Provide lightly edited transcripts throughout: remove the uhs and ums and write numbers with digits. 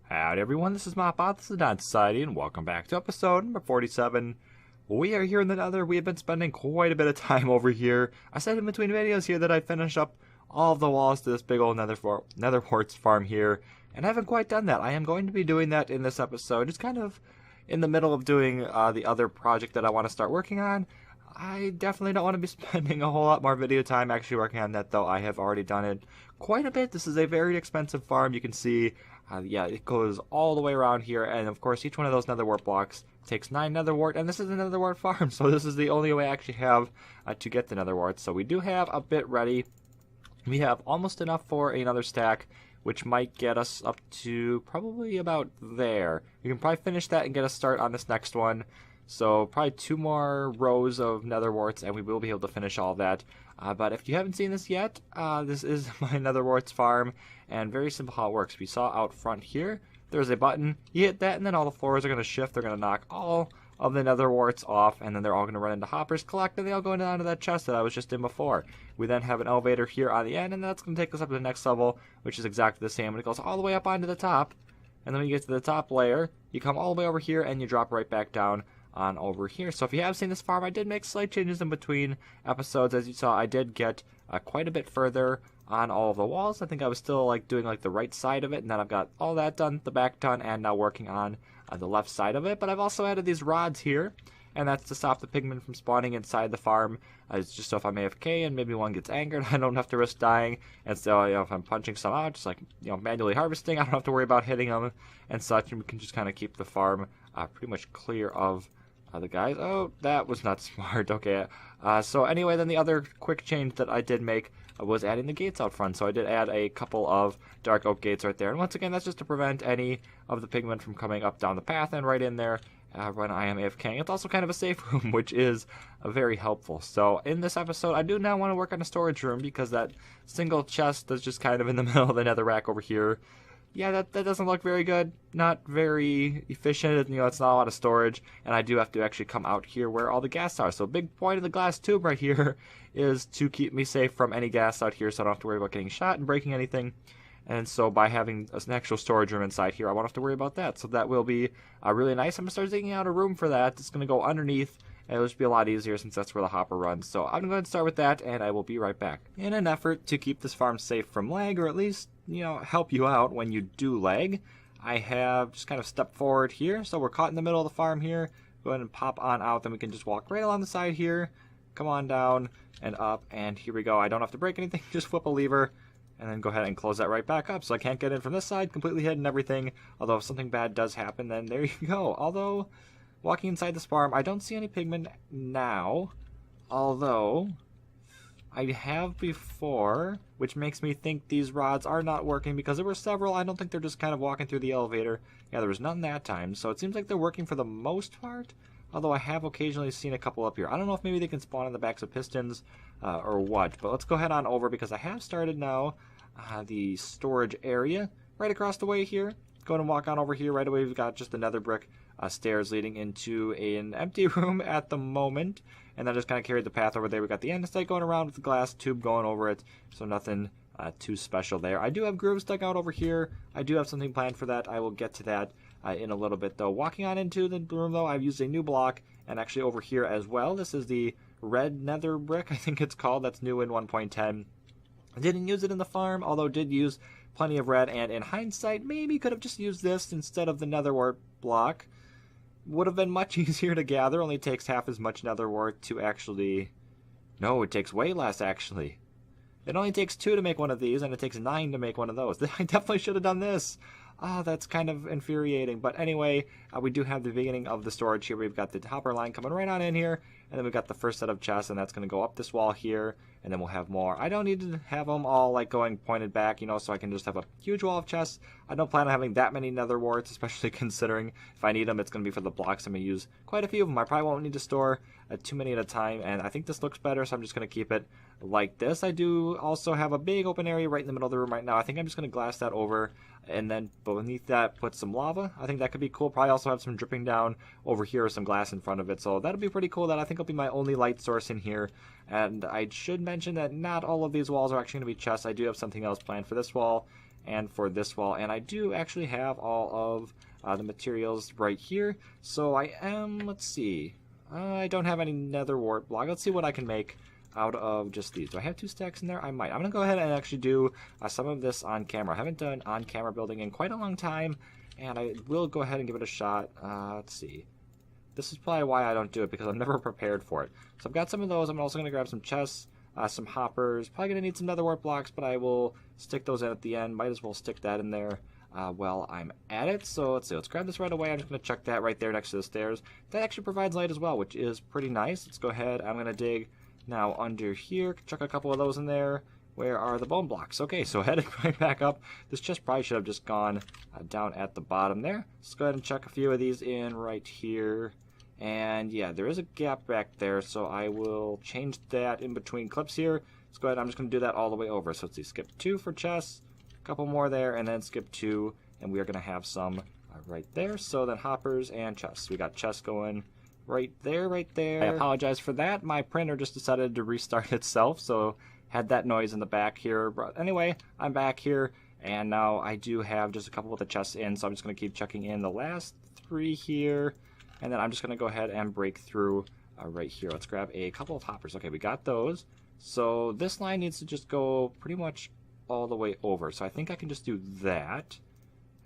Howdy everyone, this is Mopbot, this is Not Society, and welcome back to episode number 47. We are here in the Nether. We have been spending quite a bit of time over here. I said in between videos here that I'd finish up all of the walls to this big old nether warts farm here, and I haven't quite done that. I am going to be doing that in this episode. It's kind of in the middle of doing the other project that I want to start working on. I definitely don't want to be spending a whole lot more video time actually working on that, though. I have already done it quite a bit. This is a very expensive farm. You can see, yeah, it goes all the way around here, and of course each one of those nether wart blocks takes 9 nether wart, and this is a nether wart farm, so this is the only way I actually have to get the nether warts. So we do have a bit ready. We have almost enough for another stack, which might get us up to probably about there. You can probably finish that and get a start on this next one. So probably 2 more rows of nether warts, and we will be able to finish all of that. But if you haven't seen this yet, this is my nether warts farm, and very simple how it works. We saw out front here, there's a button. You hit that, and then all the floors are going to shift. They're going to knock all of the nether warts off, and then they're all going to run into hoppers, collect, and they all go down to that chest that I was just in before. We then have an elevator here on the end, and that's going to take us up to the next level, which is exactly the same. And it goes all the way up onto the top, and then when you get to the top layer, you come all the way over here, and you drop right back down on over here. So if you have seen this farm, I did make slight changes in between episodes. As you saw, I did get quite a bit further on all of the walls. I think I was still doing the right side of it, and then I've got all that done, the back done, and now working on the left side of it. But I've also added these rods here, and that's to stop the pigmen from spawning inside the farm. It's just so if I'm AFK and maybe one gets angered, I don't have to risk dying. And so if I'm punching some out, just manually harvesting, I don't have to worry about hitting them and such, and we can just kind of keep the farm pretty much clear of the guys. Oh, that was not smart. Okay. So anyway, then the other quick change that I did make was adding the gates out front. So I did add a couple of dark oak gates right there. And once again, that's just to prevent any of the pigmen from coming up down the path and right in there when I am AFKing. It's also kind of a safe room, which is very helpful. So in this episode, I do now want to work on a storage room because that single chest that's just kind of in the middle of the nether rack over here, yeah, that doesn't look very good. Not very efficient. It's not a lot of storage. And I do have to actually come out here where all the gas are. So a big point of the glass tube right here is to keep me safe from any gas out here so I don't have to worry about getting shot and breaking anything. And so by having an actual storage room inside here, I won't have to worry about that. So that will be really nice. I'm going to start digging out a room for that. It's going to go underneath. And it'll just be a lot easier since that's where the hopper runs. So I'm going to start with that, and I will be right back. In an effort to keep this farm safe from lag, or at least, help you out when you do lag, I have just kind of stepped forward here. So we're caught in the middle of the farm here. Go ahead and pop on out. Then we can just walk right along the side here. Come on down and up. And here we go. I don't have to break anything. Just flip a lever. And then go ahead and close that right back up. So I can't get in from this side. Completely hidden and everything. Although if something bad does happen, then there you go. Although walking inside this farm, I don't see any pigmen now, although I have before, which makes me think these rods are not working because there were several. I don't think they're just kind of walking through the elevator. Yeah, there was none that time, so it seems like they're working for the most part, although I have occasionally seen a couple up here. I don't know if maybe they can spawn on the backs of pistons or what, but let's go ahead on over because I have started now the storage area right across the way here. Go ahead and walk on over here right away. We've got just the nether brick stairs leading into an empty room at the moment, and then just kind of carried the path over there. We got the andesite going around with the glass tube going over it, so nothing too special there. I do have grooves dug out over here. I do have something planned for that. I will get to that in a little bit, though. Walking on into the room, though, I've used a new block, and actually over here as well. This is the red nether brick, I think it's called. That's new in 1.10. I didn't use it in the farm, although did use plenty of red, and in hindsight, maybe could have just used this instead of the nether wart block. Would have been much easier to gather. Only takes half as much nether wart to actually... No, it takes way less, actually. It only takes 2 to make one of these, and it takes 9 to make one of those. I definitely should have done this. Oh, that's kind of infuriating. But anyway, we do have the beginning of the storage here. We've got the hopper line coming right on in here. And then we've got the first set of chests, and that's going to go up this wall here. And then we'll have more. I don't need to have them all going pointed back, so I can just have a huge wall of chests. I don't plan on having that many nether warts, especially considering if I need them, it's going to be for the blocks. I'm going to use quite a few of them. I probably won't need to store too many at a time, and I think this looks better, so I'm just going to keep it like this. I do also have a big open area right in the middle of the room right now. I think I'm just going to glass that over, and then beneath that put some lava. I think that could be cool. Probably also have some dripping down over here with some glass in front of it, so that'll be pretty cool. That I think will be my only light source in here. And I should mention that not all of these walls are actually going to be chests. I do have something else planned for this wall, and for this wall. And I do actually have all of the materials right here. So I am, let's see, I don't have any nether wart block. Let's see what I can make out of just these. Do I have 2 stacks in there? I might. I'm going to go ahead and actually do some of this on camera. I haven't done on-camera building in quite a long time, and I will go ahead and give it a shot. Let's see. This is probably why I don't do it, because I'm never prepared for it. So I've got some of those. I'm also going to grab some chests, some hoppers. Probably going to need some nether wart blocks, but I will stick those in at the end. Might as well stick that in there while I'm at it. So let's see. Let's grab this right away. I'm just going to chuck that right there next to the stairs. That actually provides light as well, which is pretty nice. Let's go ahead. I'm going to dig now under here. Chuck a couple of those in there. Where are the bone blocks? Okay, so heading right back up. This chest probably should have just gone down at the bottom there. Let's go ahead and chuck a few of these in right here. And yeah, there is a gap back there, so I will change that in between clips here. Let's go ahead. I'm just going to do that all the way over. So let's see, skip 2 for chests, a couple more there, and then skip 2, and we are going to have some right there. So then hoppers and chests. We got chests going right there, right there. I apologize for that. My printer just decided to restart itself, so had that noise in the back here. But anyway, I'm back here, and now I do have just a couple of the chests in, so I'm just going to keep checking in the last 3 here. And then I'm just going to go ahead and break through right here. Let's grab a couple of hoppers. Okay, we got those. So this line needs to just go pretty much all the way over. So I think I can just do that.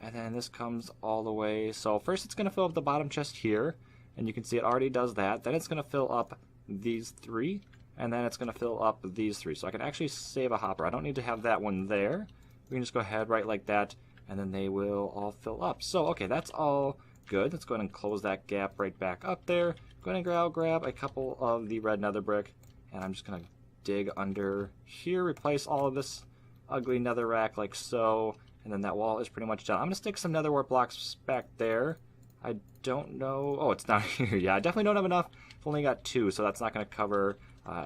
And then this comes all the way. So first it's going to fill up the bottom chest here. And you can see it already does that. Then it's going to fill up these 3. And then it's going to fill up these 3. So I can actually save a hopper. I don't need to have that one there. We can just go ahead right like that. And then they will all fill up. So, okay, that's all good. Let's go ahead and close that gap right back up there. Go ahead and grab a couple of the red nether brick, and I'm just going to dig under here, replace all of this ugly nether rack like so, and then that wall is pretty much done. I'm going to stick some nether wart blocks back there. I don't know. Oh, it's down here. Yeah, I definitely don't have enough. I've only got 2, so that's not going to cover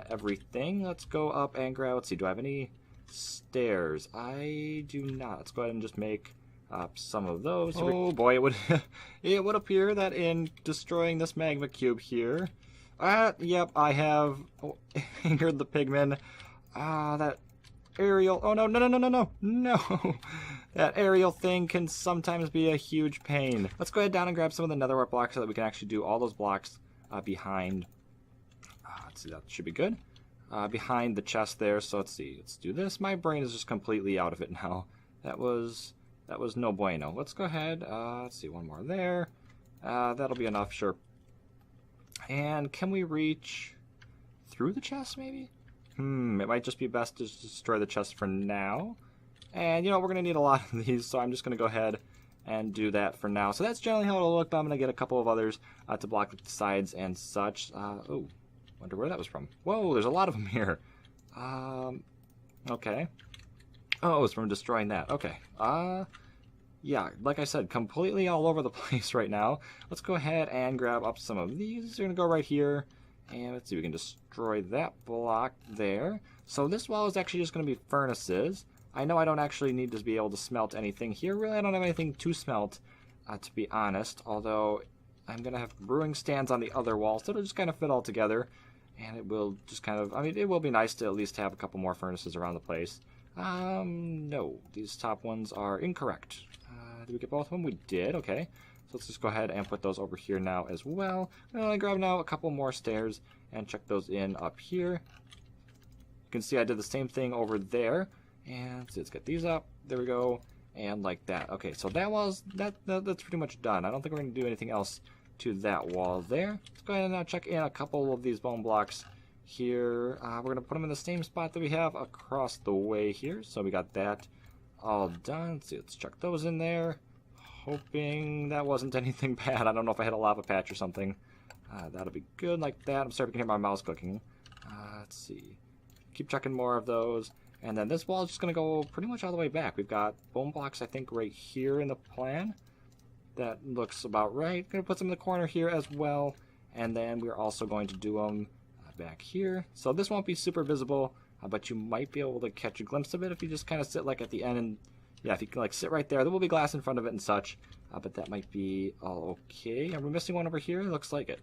everything. Let's go up and grab. Let's see. Do I have any stairs? I do not. Let's go ahead and just make some of those. Oh boy, it would appear that in destroying this magma cube here, yep, I have angered the pigmen. That aerial. Oh no, no! That aerial thing can sometimes be a huge pain. Let's go ahead down and grab some of the netherwart blocks so that we can actually do all those blocks behind. Let's see, that should be good. Behind the chest there. So let's see. Let's do this. My brain is just completely out of it now. That was no bueno. Let's go ahead. Let's see, one more there. That'll be enough, sure. And can we reach through the chest, maybe? It might just be best to destroy the chest for now. And, you know, we're going to need a lot of these, so I'm just going to go ahead and do that for now. So that's generally how it'll look, but I'm going to get a couple of others to block the sides and such. Oh, wonder where that was from. Whoa, there's a lot of them here. Okay. Oh, it's from destroying that. Okay. Yeah, like I said, completely all over the place right now. Let's go ahead and grab up some of these. We're going to go right here. And let's see, we can destroy that block there. So this wall is actually just going to be furnaces. I know I don't actually need to be able to smelt anything here. Really, I don't have anything to smelt, to be honest. Although, I'm going to have brewing stands on the other wall. So it'll just kind of fit all together. And it will just kind of, I mean, it will be nice to at least have a couple more furnaces around the place. No, these top ones are incorrect. Did we get both of them? We did, okay. So let's just go ahead and put those over here now as well. I'm going to grab now a couple more stairs and check those in up here. You can see I did the same thing over there. And let's get these up. There we go. And like that. Okay, so that wall's, that's pretty much done. I don't think we're going to do anything else to that wall there. Let's go ahead and now check in a couple of these bone blocks here. We're going to put them in the same spot that we have across the way here. So we got that all done. Let's see, let's chuck those in there. Hoping that wasn't anything bad. I don't know if I had a lava patch or something. That'll be good like that. I'm sorry if you can hear my mouse clicking. Let's see. Keep chucking more of those. And then this wall is just going to go pretty much all the way back. We've got bone blocks, I think, right here in the plan. That looks about right. Going to put some in the corner here as well. And then we're also going to do them back here. So this won't be super visible, but you might be able to catch a glimpse of it if you just kind of sit like at the end. And yeah, if you can like sit right there, there will be glass in front of it and such. But that might be all okay. Are we missing one over here? Looks like it.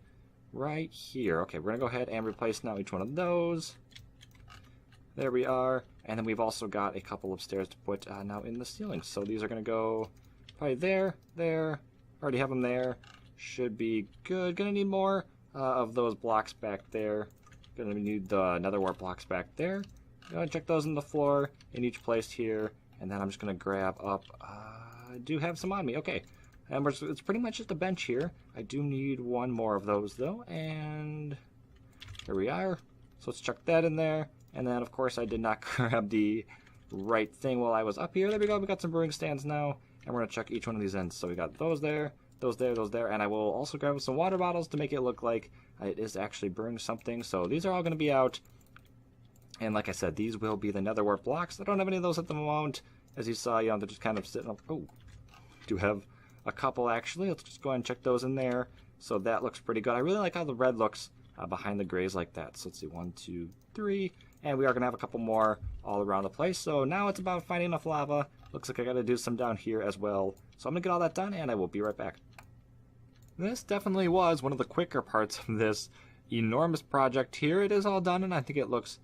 Right here. Okay, we're going to go ahead and replace now each one of those. There we are. And then we've also got a couple of stairs to put now in the ceiling. So these are going to go probably there, there. Already have them there. Should be good. Gonna need more of those blocks back there. Gonna need the nether wart blocks back there. Gonna check those in the floor in each place here. And then I'm just gonna grab up. I do have some on me. Okay. And it's pretty much just a bench here. I do need one more of those though. And here we are. So let's chuck that in there. And then of course I did not grab the right thing while I was up here. There we go. We got some brewing stands now. And we're gonna check each one of these ends. So we got those there, those there, those there. And I will also grab some water bottles to make it look like it is actually brewing something. So these are all gonna be out. And like I said, these will be the nether wart blocks. I don't have any of those at the moment. As you saw, they're just kind of sitting up. Oh, do have a couple actually. Let's just go ahead and check those in there. So that looks pretty good. I really like how the red looks behind the grays like that. So let's see, 1, 2, 3. And we are going to have a couple more all around the place. So now it's about finding enough lava. Looks like I got to do some down here as well. So I'm going to get all that done and I will be right back. This definitely was one of the quicker parts of this enormous project here. It is all done and I think it looks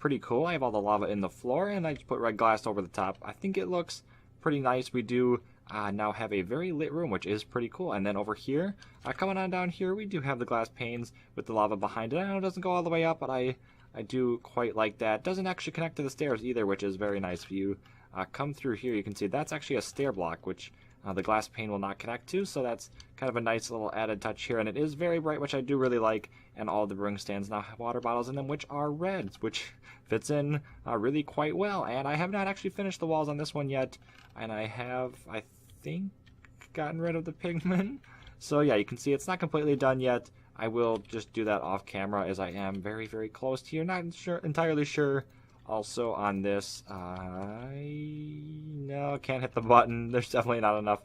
pretty cool. I have all the lava in the floor and I just put red glass over the top. I think it looks pretty nice. We do now have a very lit room, which is pretty cool. And then over here, coming on down here, we do have the glass panes with the lava behind it. I know it doesn't go all the way up, but I do quite like that. Doesn't actually connect to the stairs either, which is very nice. If you come through here, you can see that's actually a stair block, which the glass pane will not connect to. So that's kind of a nice little added touch here. And it is very bright, which I do really like. And all the brewing stands now have water bottles in them, which are reds, which fits in really quite well. And I have not actually finished the walls on this one yet. And I have, I think, gotten rid of the pigment. So yeah, you can see it's not completely done yet. I will just do that off camera as I am very, very close here. Not entirely sure. Also on this, no, can't hit the button. There's definitely not enough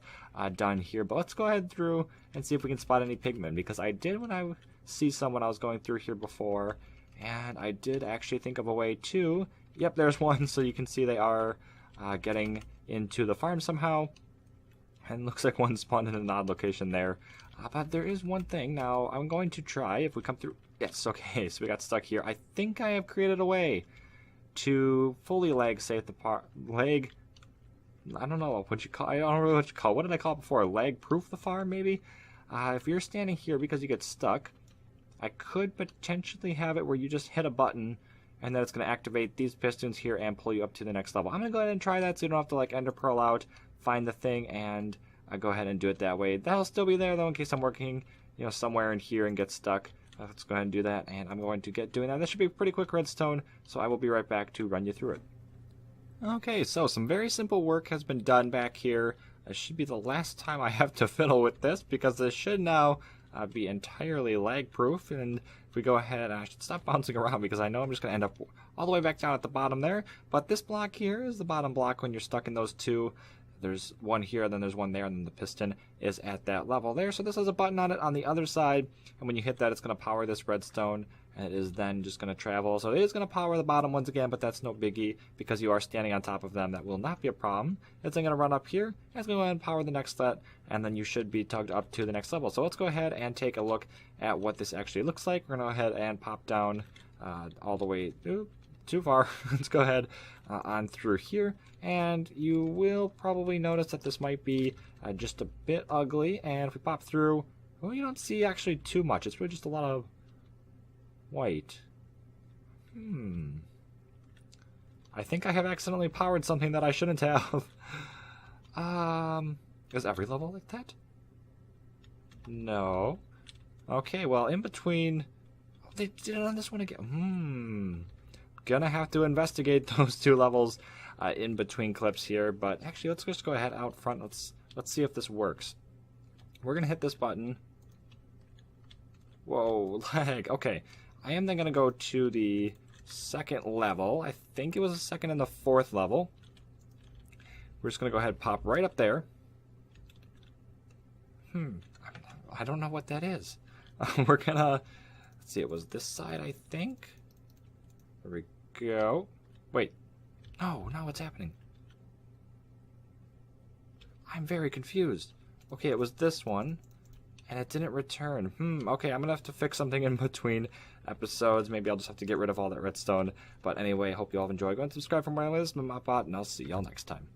done here. But let's go ahead through and see if we can spot any pigment. Because I did when I see some when I was going through here before. And I did actually think of a way to. Yep, there's one. So you can see they are getting into the farm somehow. And looks like one spawned in an odd location there. But there is one thing. Now, I'm going to try if we come through. Yes, okay, so we got stuck here. I think I have created a way to fully lag safe the lag. I don't know what you call. I don't know what you call. What did I call it before? Lag proof the farm, maybe. If you're standing here because you get stuck, I could potentially have it where you just hit a button, and then it's going to activate these pistons here and pull you up to the next level. I'm going to go ahead and try that so you don't have to like ender pearl out, find the thing, and go ahead and do it that way. That'll still be there though in case I'm working, somewhere in here and get stuck. Let's go ahead and do that, and I'm going to get doing that. This should be a pretty quick redstone, so I will be right back to run you through it. Okay, so some very simple work has been done back here. This should be the last time I have to fiddle with this, because this should now be entirely lag proof. And if we go ahead, I should stop bouncing around because I know I'm just going to end up all the way back down at the bottom there. But this block here is the bottom block when you're stuck in those two. There's one here, then there's one there, and then the piston is at that level there. So this has a button on it on the other side, and when you hit that, it's going to power this redstone, and it is then just going to travel. So it is going to power the bottom ones again, but that's no biggie because you are standing on top of them. That will not be a problem. It's then going to run up here, and it's going to go ahead and power the next set, and then you should be tugged up to the next level. So let's go ahead and take a look at what this actually looks like. We're going to go ahead and pop down all the way. Too far. Let's go ahead on through here, and you will probably notice that this might be just a bit ugly. And if we pop through, well, you don't see actually too much. It's really just a lot of white. I think I have accidentally powered something that I shouldn't have. Is every level like that? No. Okay, well, in between, they did it on this one again. Gonna have to investigate those two levels in between clips here, but actually let's just go ahead out front. Let's see if this works. We're gonna hit this button. Whoa, lag. Okay, I am then gonna go to the second level. I think it was the second and the fourth level. We're just gonna go ahead and pop right up there. I don't know what that is. We're gonna, let's see, it was this side, I think. There we go. Wait. No, what's happening? I'm very confused. Okay, it was this one. And it didn't return. Okay, I'm gonna have to fix something in between episodes. Maybe I'll just have to get rid of all that redstone. But anyway, hope you all have enjoyed. Go and subscribe for more on this, and I'll see y'all next time.